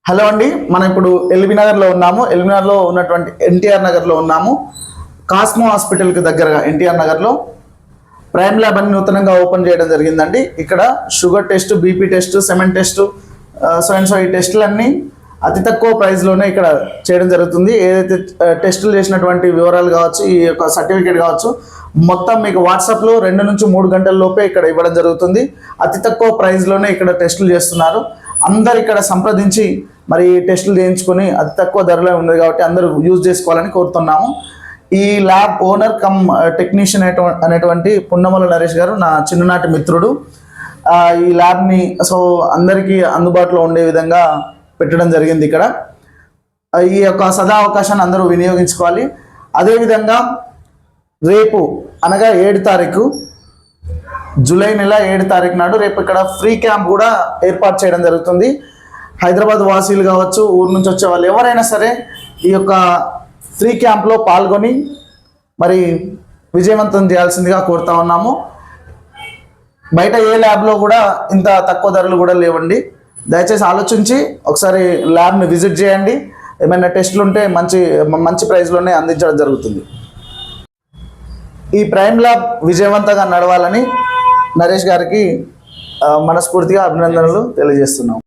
Hello అండి, మనం ఇప్పుడు ఎల్బీ నగర్లో ఉన్నాము. ఎల్బీ నగర్లో ఉన్నటువంటి ఎన్టీఆర్ నగర్లో ఉన్నాము. కాస్మో హాస్పిటల్కి దగ్గరగా ఎన్టీఆర్ నగర్లో ప్రైమ్ ల్యాబ్ అని నూతనంగా ఓపెన్ చేయడం జరిగిందండి. ఇక్కడ sugar test, BP test, cement test, so ఈ టెస్టులన్నీ అతి తక్కువ ప్రైస్లోనే ఇక్కడ చేయడం జరుగుతుంది. ఏదైతే టెస్టులు చేసినటువంటి వివరాలు కావచ్చు, ఈ యొక్క సర్టిఫికేట్ కావచ్చు, మొత్తం మీకు వాట్సాప్లో 2 నుంచి 3 గంటల లోపే ఇక్కడ ఇవ్వడం జరుగుతుంది. అతి తక్కువ ప్రైస్లోనే ఇక్కడ టెస్టులు చేస్తున్నారు. అందరు ఇక్కడ సంప్రదించి మరి టెస్టులు చేయించుకొని అతి తక్కువ ధరలో ఉంది కాబట్టి అందరూ యూజ్ చేసుకోవాలని కోరుతున్నాము. ఈ ల్యాబ్ ఓనర్ కమ్ టెక్నీషియన్ అనేటువంటి పున్నమల నరేష్ గారు నా చిన్ననాటి మిత్రుడు. ఈ ల్యాబ్ని అందరికీ అందుబాటులో ఉండే విధంగా పెట్టడం జరిగింది. ఇక్కడ ఈ యొక్క సదా అవకాశాన్ని అందరూ వినియోగించుకోవాలి. అదేవిధంగా రేపు అనగా 7 తారీఖు జూలై నెల 7 తారీఖు నాడు రేపు ఇక్కడ ఫ్రీ క్యాంప్ కూడా ఏర్పాటు చేయడం జరుగుతుంది. హైదరాబాద్ వాసీలు కావచ్చు, ఊరు నుంచి వచ్చే వాళ్ళు ఎవరైనా సరే ఈ యొక్క ఫ్రీ క్యాంప్లో పాల్గొని మరి విజయవంతం చేయాల్సిందిగా కోరుతా ఉన్నాము. బయట ఏ ల్యాబ్లో కూడా ఇంత తక్కువ ధరలు కూడా లేవండి. దయచేసి ఆలోచించి ఒకసారి ల్యాబ్ని విజిట్ చేయండి. ఏమైనా టెస్టులు ఉంటే మంచి ప్రైస్లోనే అందించడం జరుగుతుంది. ఈ ప్రైమ్ ల్యాబ్ విజయవంతంగా నడవాలని నరేష్ గారికి మనస్ఫూర్తిగా అభినందనలు తెలియజేస్తున్నాం.